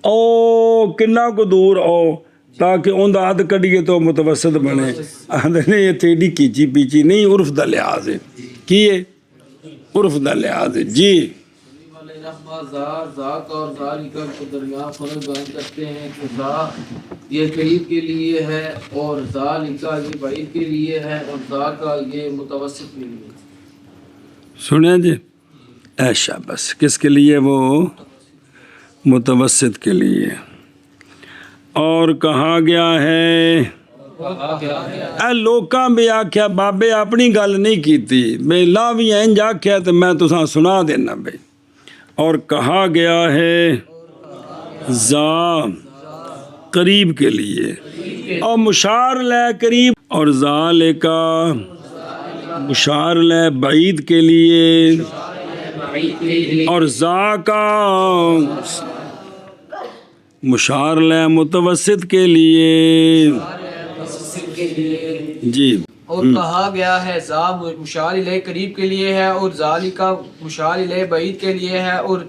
او کنا کو دور او تاکہ اون دا حد کڈیے تو متوسط بنے آندے نے یہ تیڈی کیچی پیچی نہیں عرف دا لحاظ ہے کی ہے عرف دا لحاظ ہے جی ذا کا اور ذالکا کے درمیان فرق بیان کرتے ہیں کہ ذا یہ قریب کے لیے ہے اور ذالکا یہ بعید کے لیے ہے اور ذا کا یہ متوسط کے لیے سنیں جی ایشا بس کس کے لیے وہ متوسط کے لیے اور کہا گیا ہے اے لوکاں بھی آکھیا بابے اپنی گل نہیں کیتی بے لا بھی انج آکھیا تو میں تساں سنا دینا بھائی اور کہا گیا ہے ذا قریب کے لیے اور مشار لے قریب اور ذالکا مشار لے بعید کے لیے اور ذا کا مشار لے متوسط کے لیے جی اور کہا گیا ہے ذا مشار الیہ قریب کے لیے ہے اور ذالکا مشار الیہ بعید کے لیے ہے اور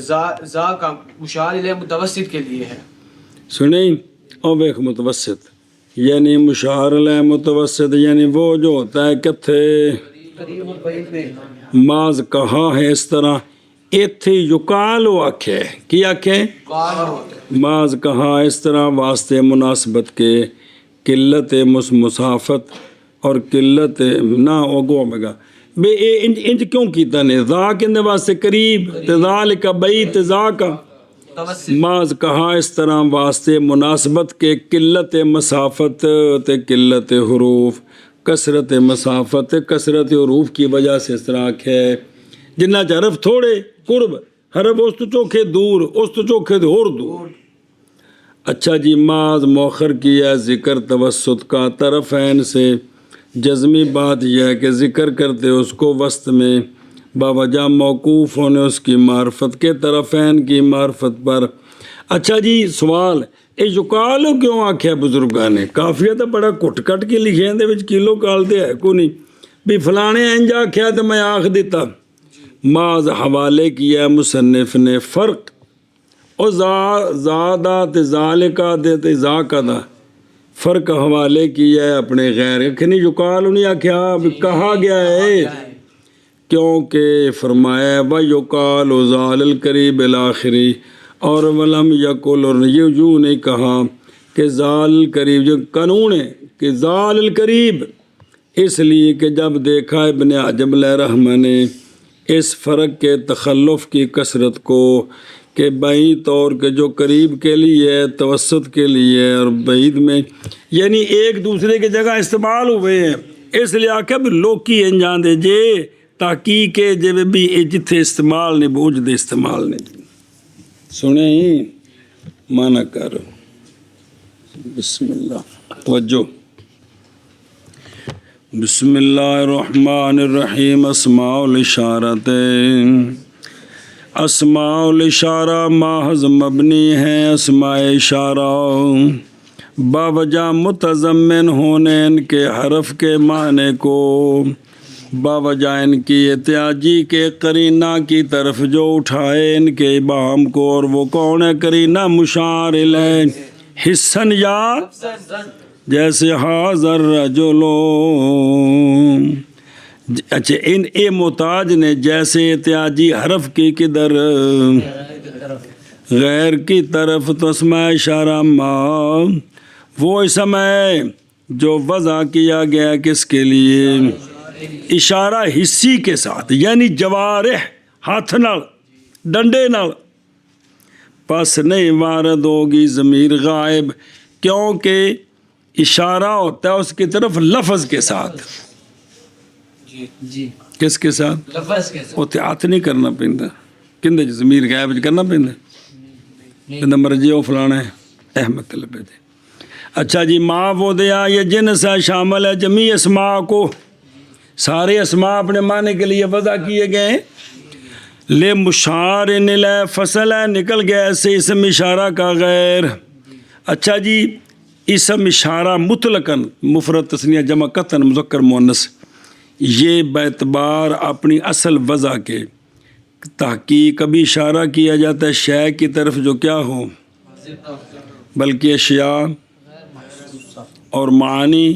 زا کا مشار الیہ متوسط کے لیے ہے. سنیں او بیک متوسط یعنی مشار علیہ متوسط یعنی وہ جو ہوتا ہے کتھے قریب اور بعید میں. ماز کہا ہے اس طرح ایتھے یقالو آکھے کی آکھے ماز کہا اس طرح واسطے مناسبت کے قلت مسافت اور قلت نہ اوگو مگا بے انج کیوں کیتا نے ذا کندے واسطے قریب تذالک بعید ذا کا ماز کہا اس طرح واسطے مناسبت کے قلت مسافت تے قلت حروف کثرت مسافت کثرت حروف کی وجہ سے اس طرح ہے جنہ حرف تھوڑے قرب حرف اس تو چوکھے دور اس تو چوکھے اور دور. اچھا جی ماز مؤخر کیا ذکر توسط کا طرفین سے جزمی بات یہ ہے کہ ذکر کرتے اس کو وسط میں باوجہ موقوف ہونے اس کی معرفت کے طرفین کی معرفت پر. اچھا جی سوال اے یقال کیوں آکھیا بزرگاں نے کافیہ تو بڑا کٹ کٹ کے لکھے ہیں دے وچ کلو کالتے ہے کو نہیں بھی فلانے انج آکھیا تو میں آکھ دیتا. ماز حوالے کیا مصنف نے فرق او زادہ تے ذالکہ دے تے ذاکہ دا فرق حوالے کیا ہے اپنے غیر کھنی یقال نہیں آکھیا بھی کہا گیا ہے کیونکہ فرمایا وَيُقَالُ ذَالِ الْقَرِيبِ الْآخِرِ اور ولم یقل اور یہ یوں نہیں کہا کہ ذال القریب جو قانون ہے کہ ذال القریب اس لیے کہ جب دیکھا ابن عجب علیہ رحمہ نے اس فرق کے تخلف کی کثرت کو کہ بعید طور کے جو قریب کے لیے توسط کے لیے اور بعید میں یعنی ایک دوسرے کی جگہ استعمال ہوئے ہیں اس لیے آکھا بھی لوکی انجان دے جے تحقیق جب بھی جتھے استعمال نہیں بوجھ دے استعمال نہیں سنیں ہی مانا کرو. بسم اللہ توجہ بسم اللہ الرحمن الرحیم. اسماء الاشارتین اسماء الاشارہ محض مبنی ہیں اسماء اشارہ باوجہ متضمن ہونے ان کے حرف کے معنی کو باوجہ ان کی احتیاجی کے قرینہ کی طرف جو اٹھائے ان کے ابہام کو اور وہ کون ہے قرینہ مشار الیہ حسن یا جیسے حاضر رجلو. اچھا ان اے محتاج نے جیسے احتیاجی حرف کی کدھر غیر کی طرف تو اسماء اشارہ ما وہ اسم ہے جو وضع کیا گیا کس کے لیے اشارہ حصی کے ساتھ یعنی جوارح ہاتھ نال ڈنڈے نال پس نہیں وارد ہوگی ضمیر غائب کیونکہ اشارہ ہوتا ہے اس کی طرف لفظ کے ساتھ جی کس کے ساتھ لفظ کے ساتھ وہ ہاتھ نہیں کرنا پیندا کندے ضمیر غائب کرنا پیندا پیندا مرجی او فلانا ہے احمد طلب ہے. اچھا جی ما وہ دیا یہ جنس ہے شامل ہے جمی اسماء کو سارے اسماء اپنے معنی کے لیے وضع کیے گئے ہیں. لے مشار نلے فصل ہے نکل گیا ایسے اسم اشارہ کا غیر. اچھا جی اسم اشارہ مطلقاً مفرد تثنیہ جمع قطعاً مذکر مؤنث یہ باعتبار اپنی اصل وضع کے تحقیق کبھی اشارہ کیا جاتا ہے شے کی طرف جو کیا ہو بلکہ اشیاء اور معانی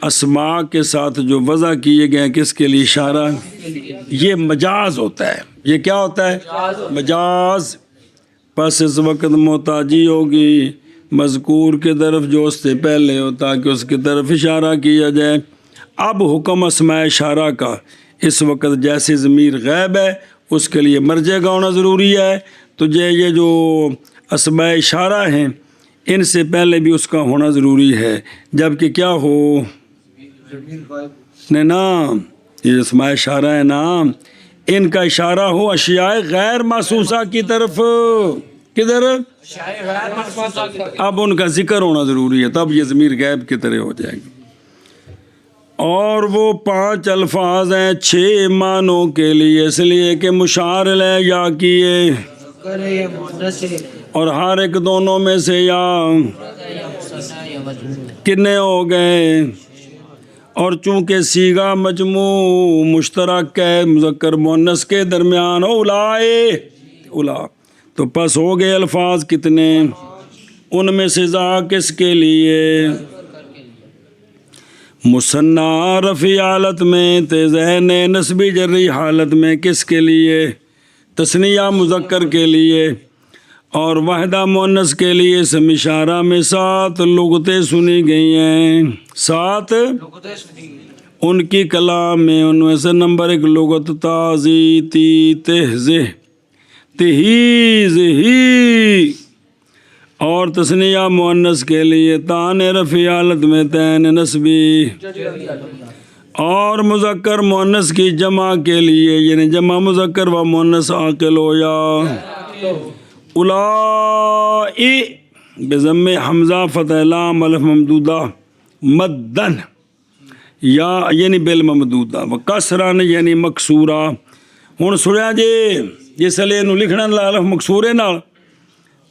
اسماء کے ساتھ جو وضع کیے گئے کس کے لیے اشارہ یہ مجاز ہوتا ہے. یہ کیا ہوتا ہے مجاز. پس اس وقت محتاجی ہوگی مذکور کی طرف جو اس سے پہلے ہو تاکہ اس کی طرف اشارہ کیا جائے. اب حکم اسماء اشارہ کا اس وقت جیسے ضمیر غیب ہے اس کے لیے مرجع کا ہونا ضروری ہے تو یہ جو اسماء اشارہ ہیں ان سے پہلے بھی اس کا ہونا ضروری ہے جبکہ کیا ہو نہیں نا یہ اسماء اشارہ ہے نا ان کا اشارہ ہو اشیاء غیر محسوسہ کی طرف کدھر اب ان کا ذکر ہونا ضروری ہے تب یہ ضمیر غیب کی طرح ہو جائے گی. اور وہ 5 الفاظ ہیں 6 معنوں کے لیے اس لیے کہ مشار الیہ یا کیے اور ہر ایک دونوں میں سے یا کتنے ہو گئے اور چونکہ سیغہ مجموع مشترک ہے مذکر مؤنث کے درمیان اولائے اولا، تو پس ہو گئے الفاظ کتنے؟ ان میں سے ذا کس کے لیے؟ مثنیٰ رفعی حالت میں، تیزین نسبی جری حالت میں کس کے لیے؟ تثنیہ مذکر کے لیے، اور وحدہ مؤنث کے لیے اسم اشارہ میں 7 لغتیں سنی گئی ہیں، 7 ان کی کلام میں، ان میں سے نمبر 1 لغت تازی تی تہذہ تہیز ہی، اور تثنیہ مؤنث کے لیے تان رفعی حالت میں تین نسبی، اور مذکر مؤنث کی جمع کے لیے یعنی جمع مذکر و مؤنث عاقل ہو یا اولائی بضم حمزہ فتح لام الف ممدودہ مدن یا یعنی بالممدودہ و کسرن یعنی مکسورہ۔ ہن سنیا جی جس لیے نو لکھنا الف مکسورے نال،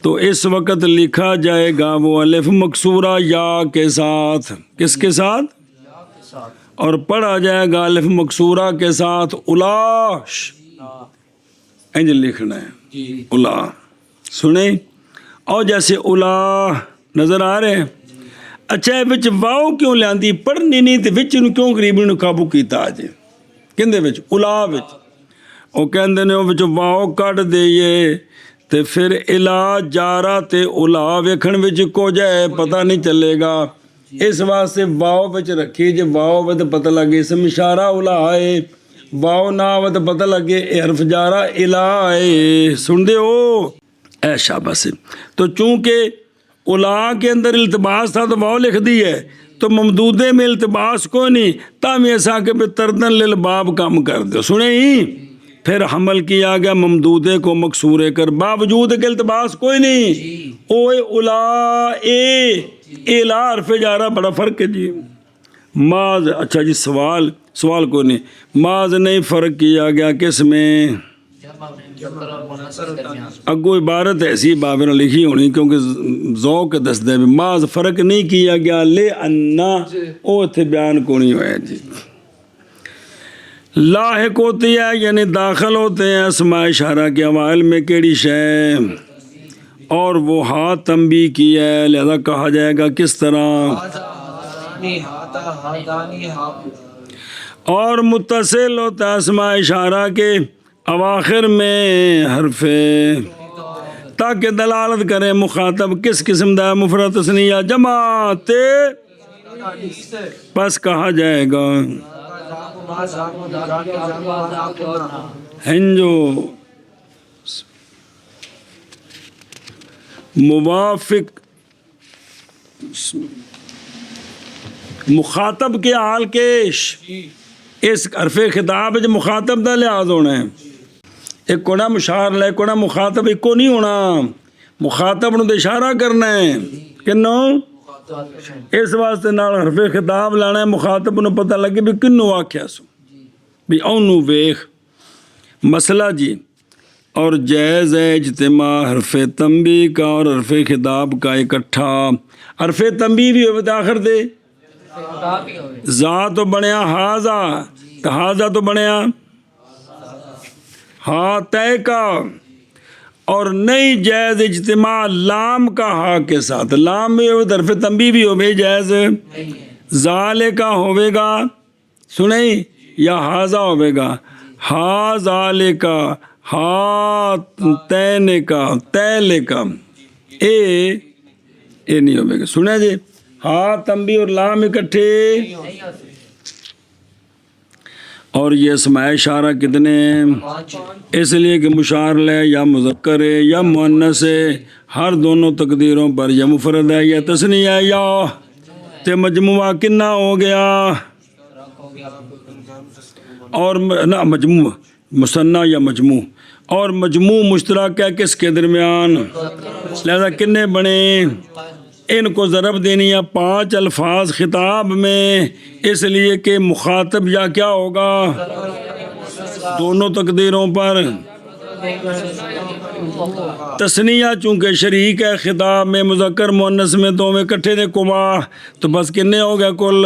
تو اس وقت لکھا جائے گا وہ الف مکسورہ یا کے ساتھ، کس کے ساتھ؟ اور پڑھا جائے گا الف مکسورہ کے ساتھ الاش، انج لکھنا ہے الا، سنیں اور جیسے الا نظر آ رہے ہیں۔ اچھا وچ واؤ کیوں لیاندی؟ پڑھنی نہیں تے وچ نو کیوں غریبی نو قابو کیتا اج؟ کہندے وچ الا وچ او کہندے نے وچ واؤ کٹ دئیے تے پھر الا جارا تے الا ویکھن وچ کو جائے پتہ نہیں چلے گا، اس واسطے واؤ وچ رکھی، جے واؤ وچ پتہ لگے اسم اشارہ الا ہے، واؤ نہ وچ پتہ لگے اے حرف جارا الا ہے، سن دے ہو اے شاباش۔ تو چونکہ الا کے اندر التباس تھا تو واؤ لکھ دی ہے، تو ممدودے میں التباس کوئی نہیں، تاہم ایسا کہ پہ تردن للباب کام کر دو، سنیں ہی پھر حمل کیا گیا ممدودے کو مکسورے کر، باوجود کہ التباس کوئی نہیں، اوے الا اے لا حرف جارا بڑا فرق ہے جی۔ ماض اچھا جی سوال کوئی نہیں، ماض نہیں فرق کیا گیا کس میں؟ اگو عبارت ایسی باب نے لکھی ہونی کیونکہ ذوق دس دے بھی ماض فرق نہیں کیا گیا لے انا او تھے بیان کو نہیں ہویا جی۔ لاحق ہوتی ہے یعنی داخل ہوتے ہیں اسماء اشارہ کے اوائل میں کیڑی شے، اور وہ ہاں تنبیہ کی ہے، لہذا کہا جائے گا کس طرح؟ اور متصل ہوتا ہے اسماء اشارہ کے اواخر میں حرف تاکہ دلالت کرے مخاطب کس قسم دا مفرد تثنیہ جمع تے، پس کہا جائے گا ہنجو موافق مخاطب کے حال کیش، اس حرف خطاب جو مخاطب دا لحاظ ہونا ہے، ایک کونا مشار لے کونا مخاطب ایک کو نہیں ہونا، مخاطب نو اشارہ کرنا ہے کنو، اس واسطے نال حرف خطاب لانا ہے، مخاطب نو پتہ لگے بھی کنو آکھیا سو بھی اونو ویخ مسئلہ جی۔ اور جائز ہے اجتماع حرف تنبیہ کا اور حرف خطاب کا اکٹھا، حرف تنبیہ بھی ہوئے آخر دے ذا تو بنیا ہاذا، ہاذا تو بنیا ہا تے کا، اور نہیں جائز اجتماع لام کا ہا کے ساتھ، لام بھی ہوئے حرف تنبیہ بھی ہوئے جائز، ذالے کا ہوئے گا سنیں یا ہاذا ہوئے گا، ہا ذالے کا، ہا تینے کا، تیلے کا، اے نہیں ہوئے گا، سنیں جی ہا تنبیہ اور لام اکٹھے۔ اور یہ اسماء اشارہ کتنے ہیں؟ اس لیے کہ مشار لے یا مذکر ہے یا مؤنث ہے، ہر دونوں تقدیروں پر یا مفرد ہے یا تثنیہ ہے، یا تے مجموعہ کنا ہو گیا، اور نہ مجموع مثنیٰ یا مجموع، اور مجموع مشترک ہے کس کے درمیان، لہذا کنے بنے، ان کو ضرب دینی ہے 5 الفاظ خطاب میں، اس لیے کہ مخاطب یا کیا ہوگا دونوں تقدیروں پر، تثنیہ چونکہ شریک ہے خطاب میں، مذکر مؤنث میں دو میں کٹھے نے کما، تو بس کنے ہو گیا کل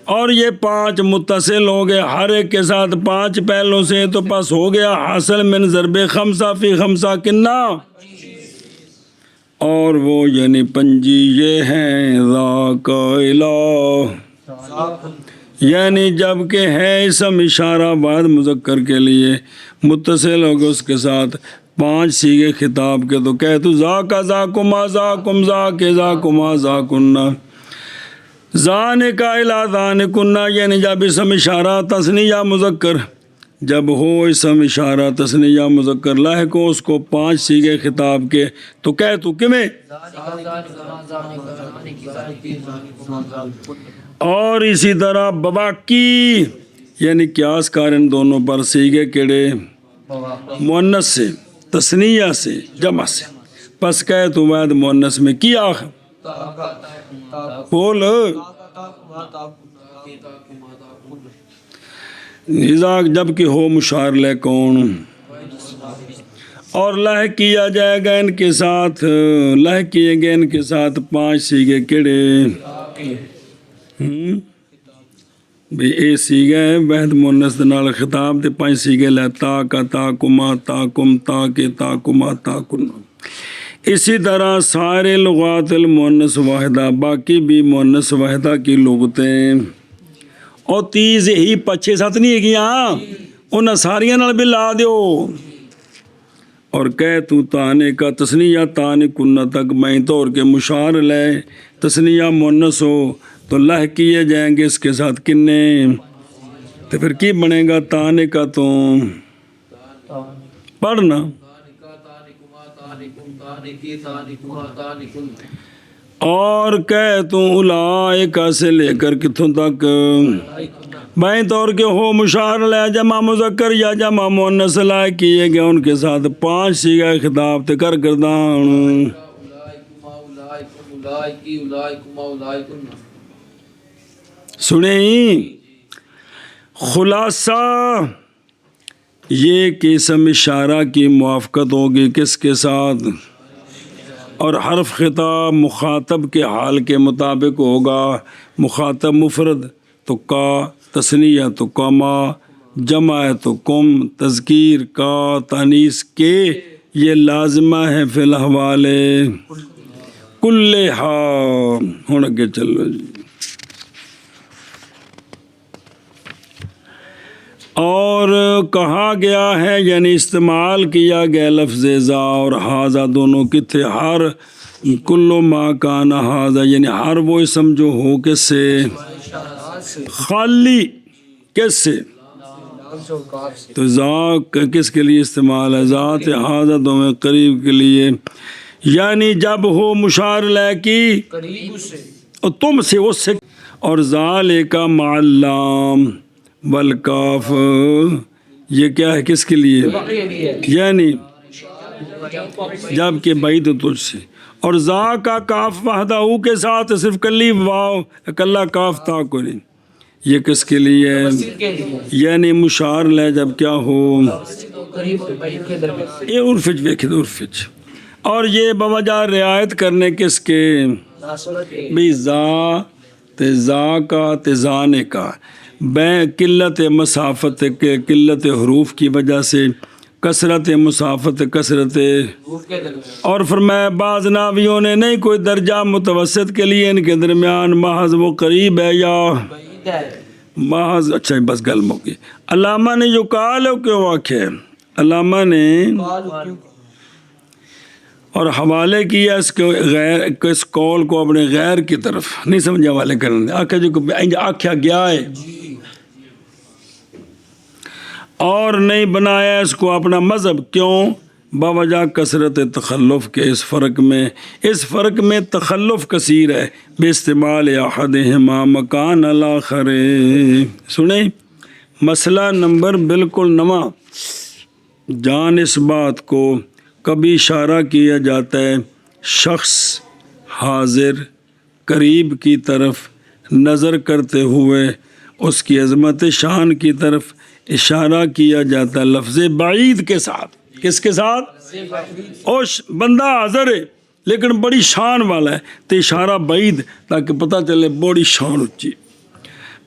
اور یہ 5 متصل ہو گئے ہر ایک کے ساتھ 5 پہلوں سے، تو پس ہو گیا حاصل من ضرب خمسہ فی خمسہ کنا، اور وہ یعنی پنجی یہ ہیں ذاک الہ، یعنی جب کہ ہے اسم اشارہ بعد مذکر کے لیے متصل ہو گئے اس کے ساتھ 5 صیغے خطاب کے، تو کہہ تو ذاک ذاکما ذاکم ذاک ذاکما ذاکنا ذان کا الہ ذان کنہ، یعنی جب اسم اشارہ تثنیہ مذکر، جب ہو اسم اشارہ تثنیہ مذکر لاحق ہو اس کو 5 صیغے خطاب کے، تو کہہ تو کمیں، اور اسی طرح بواقی یعنی قیاس کار ان دونوں پر صیغے کیڑے مؤنث سے، تثنیہ سے، جمع سے، پس کہہ تو بعد مؤنث میں کیا بول جب کہ ہو مشار لے کون، اور لاحق کیا جائے گا ان کے ساتھ، لاحق کیے گئے ان کے ساتھ 5 صیغے کیڑے بھی اے صیغہ ہے وحد مؤنث دے نال خطاب تے 5 صیغے لے تا کا تا کما تا کم تا کے تا کما تا کن، اسی طرح سارے لغات المؤنث واحدہ، باقی بھی مؤنث واحدہ کی لغتیں، اور 30 ہی 5-7 نہیں ہے گیا انہاں ساریاں نال بھی لا دیو، اور کہہ تو تانے کا تثنیہ تانے کنہ تک میں طور کے مشار لے تثنیہ مؤنث ہو تو لاحق کیے جائیں گے اس کے ساتھ کنے، تو پھر کی بنے گا تانے کا، تو پڑھنا اور کہہ تو اولائکہ سے لے کر کتوں تک بائیں طور کے ہو مشار لے جمع مذکر یا جمع مؤنث لائق کیے گئے ان کے ساتھ 5 صیغہ خطاب تے کر گردان سنیں خلاصہ یہ کہ اسم اشارہ کی موافقت ہوگی کس کے ساتھ، اور حرف خطاب مخاطب کے حال کے مطابق ہوگا، مخاطب مفرد تو کا، تثنیہ تو کما، جمع ہے تو کم، تذکیر کا، تانیث کے، یہ لازمہ ہے فی الاحوال کلھا۔ ہن اگے چلو جی، اور کہا گیا ہے یعنی استعمال کیا گیا لفظ ذا اور ہاذا دونوں کتھے، ہر کل ما کان ہاذا یعنی ہر وہ اسم جو ہو کس سے، خالی کس سے، تو ذا کس کے لیے استعمال ہے، ذات ہاذا دونوں قریب کے لیے، یعنی جب ہو مشار لے کی اور تم سے اس سے، اور ذالک مع اللام والکاف یہ کیا ہے کس کے لیے، یعنی جب کہ بعید تجھ سے، اور ذا کا کاف وحدہ کے ساتھ صرف کلی واو کلا کاف تا کو نہیں، یہ کس کے لیے ہے، یعنی مشار لے جب کیا ہو، یہ عرفج ویکھد عرفج، اور یہ بوجہ رعایت کرنے کس کے بھی ذا تے ذا کا تے ذانے کا، بے قلت مسافت کے قلت حروف کی وجہ سے، کثرت مسافت کثرت، اور فرمایا بعض ناویوں نے نہیں کوئی درجہ متوسط کے لیے ان کے درمیان محض وہ قریب ہے یا محض، اچھا بس گل موقع، علامہ نے جو کال ہے کیوں واقع ہے، علامہ نے اور حوالے کیا اس کو غیر اس قول کو اپنے غیر کی طرف نہیں سمجھے حوالے کرنے، آکھا جو آکھا گیا ہے اور نہیں بنایا اس کو اپنا مذہب، کیوں، باوجہ کثرت تخلف کے، اس فرق میں تخلف کثیر ہے، بے استعمال احدہما مکان الاخر۔ سنیں مسئلہ نمبر بالکل نواں، جان اس بات کو کبھی اشارہ کیا جاتا ہے شخص حاضر قریب کی طرف نظر کرتے ہوئے اس کی عظمت شان کی طرف اشارہ کیا جاتا ہے لفظ بعید کے ساتھ، کس کے ساتھ، اور بندہ حاضر ہے لیکن بڑی شان والا ہے تو اشارہ بعید تاکہ پتہ چلے بڑی شان اچھی،